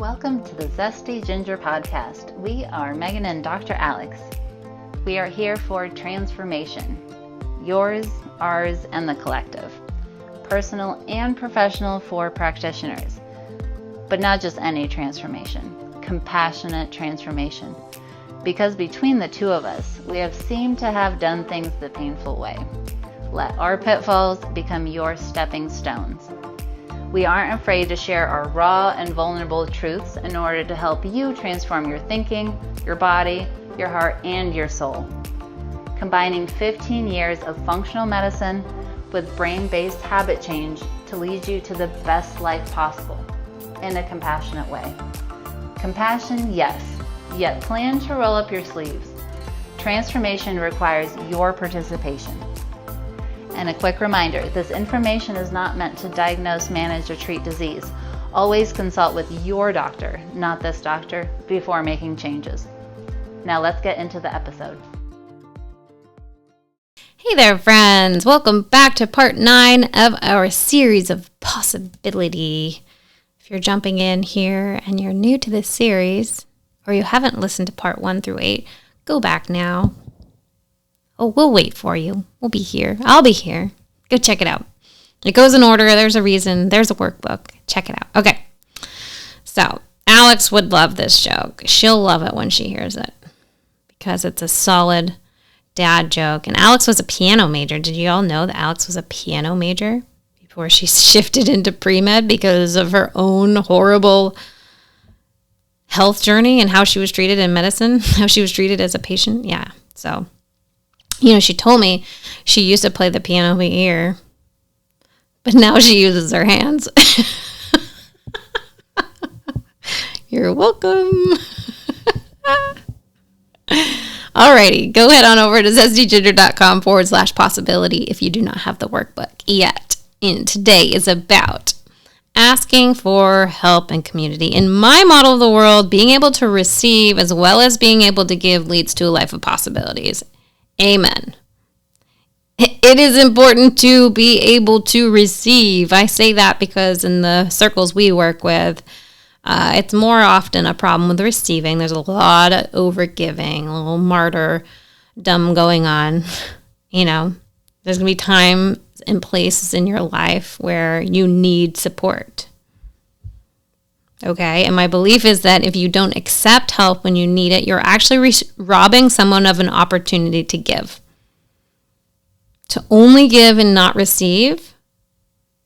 Welcome to the Zesty Ginger Podcast. We are Megan and Dr. Alex. We are here for transformation. Yours, ours, and the collective. Personal and professional for practitioners. But not just any transformation. Compassionate transformation. Because between the two of us, we have seemed to have done things the painful way. Let our pitfalls become your stepping stones. We aren't afraid to share our raw and vulnerable truths in order to help you transform your thinking, your body, your heart, and your soul. Combining 15 years of functional medicine with brain-based habit change to lead you to the best life possible in a compassionate way. Compassion, yes, yet plan to roll up your sleeves. Transformation requires your participation. And a quick reminder, this information is not meant to diagnose, manage, or treat disease. Always consult with your doctor, not this doctor, before making changes. Now let's get into the episode. Hey there, friends. Welcome back to part 9 of our series of possibility. If you're jumping in here and you're new to this series, or you haven't listened to part 1 through 8, go back now. Oh, we'll wait for you. We'll be here. I'll be here. Go check it out. It goes in order. There's a reason. There's a workbook. Check it out. Okay. So, Alex would love this joke. She'll love it when she hears it because it's a solid dad joke. And Alex was a piano major. Did you all know that Alex was a piano major before she shifted into pre-med because of her own horrible health journey and how she was treated in medicine, how she was treated as a patient? Yeah. So, she told me she used to play the piano by ear, but now she uses her hands. You're welcome. Alrighty, go head on over to zestyginger.com/possibility if you do not have the workbook yet. And today is about asking for help and community. In my model of the world, being able to receive as well as being able to give leads to a life of possibilities. Amen. It is important to be able to receive. I say that because in the circles we work with, it's more often a problem with receiving. There's a lot of overgiving, a little martyrdom going on. There's going to be times and places in your life where you need support. Okay, and my belief is that if you don't accept help when you need it, you're actually robbing someone of an opportunity to give. To only give and not receive,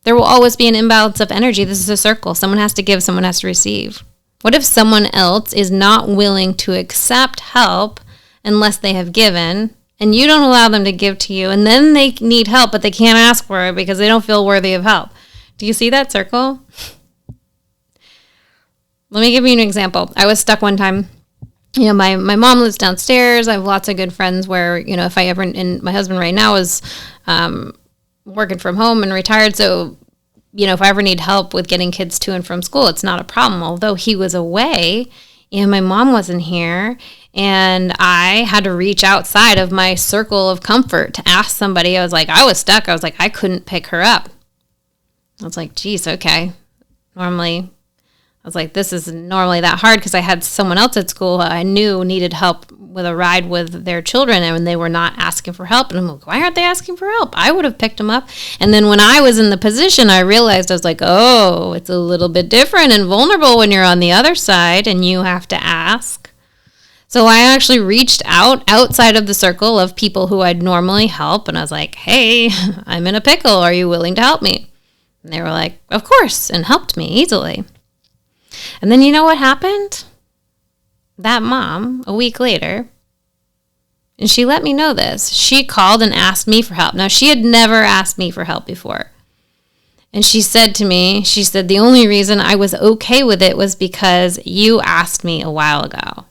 there will always be an imbalance of energy. This is a circle. Someone has to give, someone has to receive. What if someone else is not willing to accept help unless they have given, and you don't allow them to give to you, and then they need help, but they can't ask for it because they don't feel worthy of help? Do you see that circle? Let me give you an example. I was stuck one time. My mom lives downstairs. I have lots of good friends where, if I ever, and my husband right now is working from home and retired. So, if I ever need help with getting kids to and from school, it's not a problem. Although he was away, my mom wasn't here. And I had to reach outside of my circle of comfort to ask somebody. I was stuck. I couldn't pick her up. I was like, geez, okay. This isn't normally that hard because I had someone else at school I knew needed help with a ride with their children and they were not asking for help. And I'm like, why aren't they asking for help? I would have picked them up. And then when I was in the position, I realized it's a little bit different and vulnerable when you're on the other side and you have to ask. So I actually reached outside of the circle of people who I'd normally help. And I was like, hey, I'm in a pickle. Are you willing to help me? And they were like, of course, and helped me easily. And then you know what happened? That mom, a week later, and she let me know this. She called and asked me for help. Now, she had never asked me for help before. And she said to me, the only reason I was okay with it was because you asked me a while ago.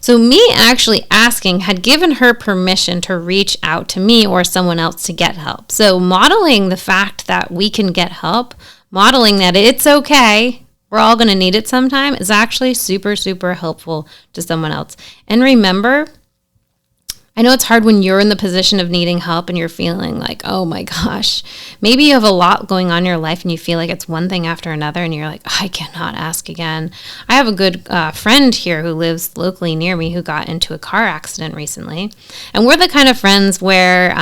So me actually asking had given her permission to reach out to me or someone else to get help. So modeling the fact that we can get help, modeling that it's okay, we're all going to need it sometime, is actually super, super helpful to someone else. And remember, I know it's hard when you're in the position of needing help and you're feeling like, oh my gosh, maybe you have a lot going on in your life and you feel like it's one thing after another and you're like, I cannot ask again. I have a good friend here who lives locally near me who got into a car accident recently. And we're the kind of friends where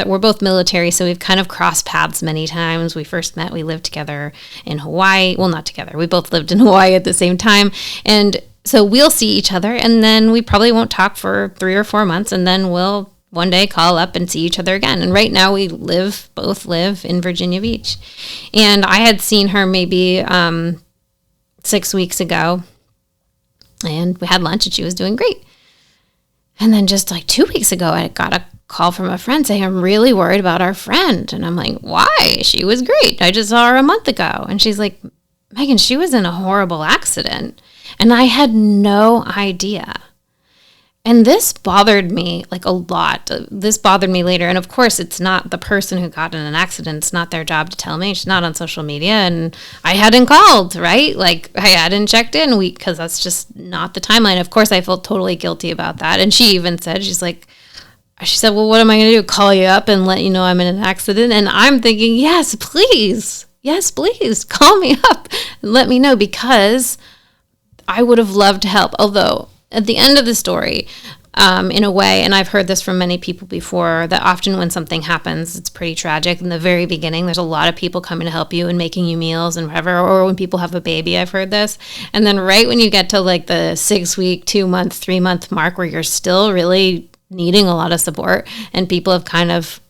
we're both military, so we've kind of crossed paths many times. We first met, we lived together in Hawaii. Well, not together. We both lived in Hawaii at the same time. And so we'll see each other, and then we probably won't talk for 3 or 4 months, and then we'll one day call up and see each other again. And right now we both live in Virginia Beach. And I had seen her maybe 6 weeks ago, and we had lunch, and she was doing great. And then just like 2 weeks ago, I got a call from a friend saying, I'm really worried about our friend. And I'm like, why? She was great. I just saw her a month ago. And she's like, Megan, she was in a horrible accident. And I had no idea. And this bothered me like a lot. This bothered me later. And of course, it's not the person who got in an accident. It's not their job to tell me. She's not on social media. And I hadn't called, right? Like I hadn't checked in because that's just not the timeline. Of course, I felt totally guilty about that. And she even said, she said, well, what am I going to do? Call you up and let you know I'm in an accident? And I'm thinking, yes, please. Yes, please call me up and let me know, because I would have loved to help. Although at the end of the story, in a way, and I've heard this from many people before, that often when something happens, it's pretty tragic. In the very beginning, there's a lot of people coming to help you and making you meals and whatever, or when people have a baby, I've heard this. And then right when you get to like the 6 week, 2 month, 3 month mark where you're still really needing a lot of support and people have kind of,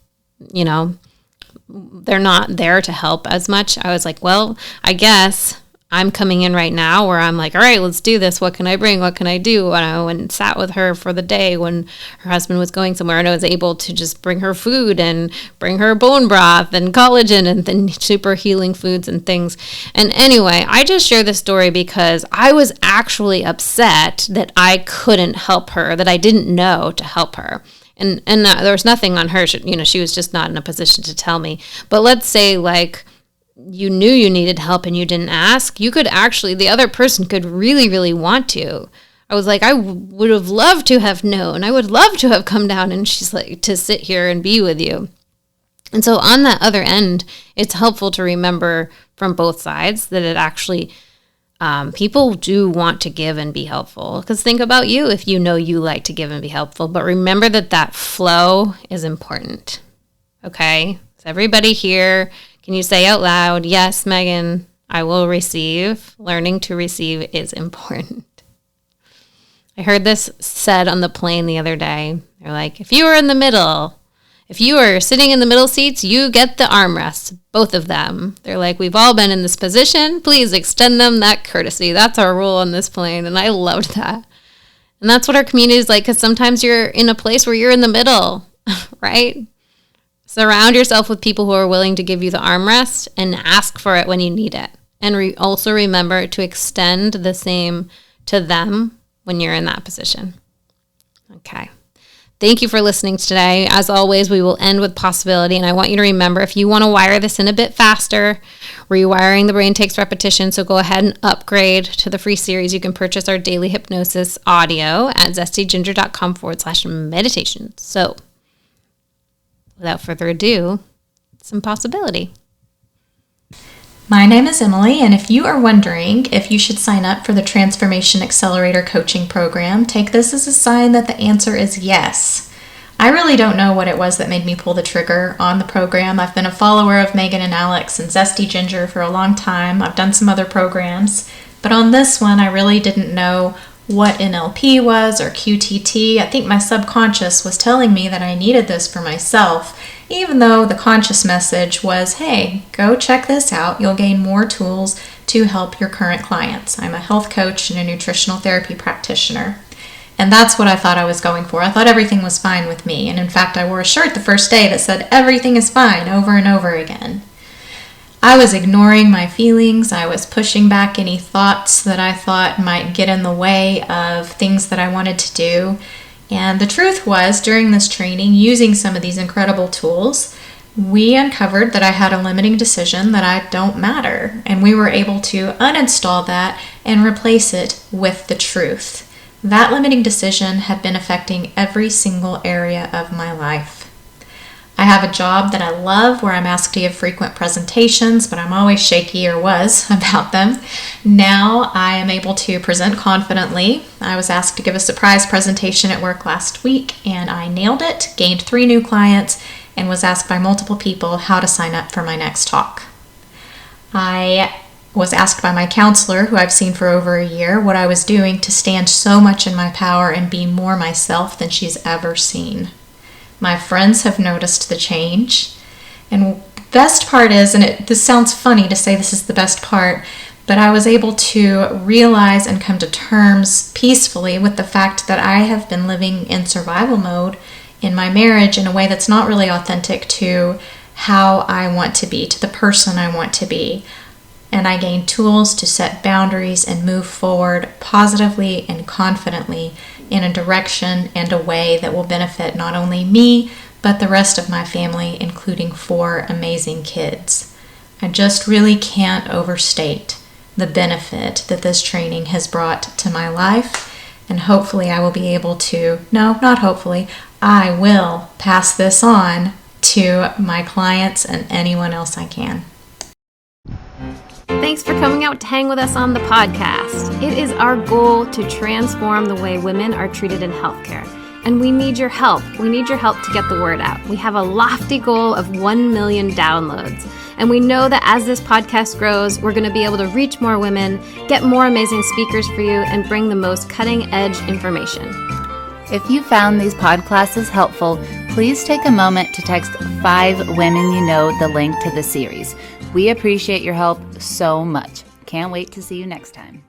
they're not there to help as much, I was like, well, I guess I'm coming in right now where I'm like, all right, let's do this. What can I bring? What can I do? And I went and sat with her for the day when her husband was going somewhere, and I was able to just bring her food and bring her bone broth and collagen and then super healing foods and things. And anyway, I just share this story because I was actually upset that I couldn't help her, that I didn't know to help her. And there was nothing on her. She was just not in a position to tell me. But let's say like, you knew you needed help and you didn't ask, you could actually, the other person could really, really want to. I was like, I would have loved to have known. I would love to have come down, and she's like, to sit here and be with you. And so on that other end, it's helpful to remember from both sides that it actually, people do want to give and be helpful. Because think about you if you know you like to give and be helpful. But remember that flow is important. Okay? So everybody here, can you say out loud, yes, Megan, I will receive. Learning to receive is important. I heard this said on the plane the other day. They're like, if you are sitting in the middle seats, you get the armrests, both of them. They're like, we've all been in this position. Please extend them that courtesy. That's our rule on this plane. And I loved that. And that's what our community is like, because sometimes you're in a place where you're in the middle, right? Surround yourself with people who are willing to give you the armrest and ask for it when you need it. And also remember to extend the same to them when you're in that position. Okay. Thank you for listening today. As always, we will end with possibility. And I want you to remember, if you want to wire this in a bit faster, rewiring the brain takes repetition. So go ahead and upgrade to the free series. You can purchase our daily hypnosis audio at zestyginger.com/meditation. So without further ado, some possibility. My name is Emily, and if you are wondering if you should sign up for the Transformation Accelerator coaching program, take this as a sign that the answer is yes. I really don't know what it was that made me pull the trigger on the program. I've been a follower of Megan and Alex and Zesty Ginger for a long time. I've done some other programs, but on this one, I really didn't know what NLP was or QTT. I think my subconscious was telling me that I needed this for myself, even though the conscious message was, hey, go check this out. You'll gain more tools to help your current clients. I'm a health coach and a nutritional therapy practitioner. And that's what I thought I was going for. I thought everything was fine with me. And in fact, I wore a shirt the first day that said, everything is fine, over and over again. I was ignoring my feelings. I was pushing back any thoughts that I thought might get in the way of things that I wanted to do. And the truth was, during this training, using some of these incredible tools, we uncovered that I had a limiting decision that I don't matter. And we were able to uninstall that and replace it with the truth. That limiting decision had been affecting every single area of my life. I have a job that I love where I'm asked to give frequent presentations, but I'm always shaky, or was, about them. Now I am able to present confidently. I was asked to give a surprise presentation at work last week, and I nailed it, gained 3 new clients, and was asked by multiple people how to sign up for my next talk. I was asked by my counselor, who I've seen for over a year, what I was doing to stand so much in my power and be more myself than she's ever seen. My friends have noticed the change. And the best part is, and this sounds funny to say this is the best part, but I was able to realize and come to terms peacefully with the fact that I have been living in survival mode in my marriage in a way that's not really authentic to how I want to be, to the person I want to be. And I gained tools to set boundaries and move forward positively and confidently in a direction and a way that will benefit not only me, but the rest of my family, including 4 amazing kids. I just really can't overstate the benefit that this training has brought to my life, and hopefully I will be able to, no, not hopefully, I will pass this on to my clients and anyone else I can. Thanks for coming out to hang with us on the podcast. It is our goal to transform the way women are treated in healthcare. And we need your help. We need your help to get the word out. We have a lofty goal of 1 million downloads. And we know that as this podcast grows, we're going to be able to reach more women, get more amazing speakers for you, and bring the most cutting-edge information. If you found these podclasses helpful, please take a moment to text 5 women you know the link to the series. We appreciate your help so much. Can't wait to see you next time.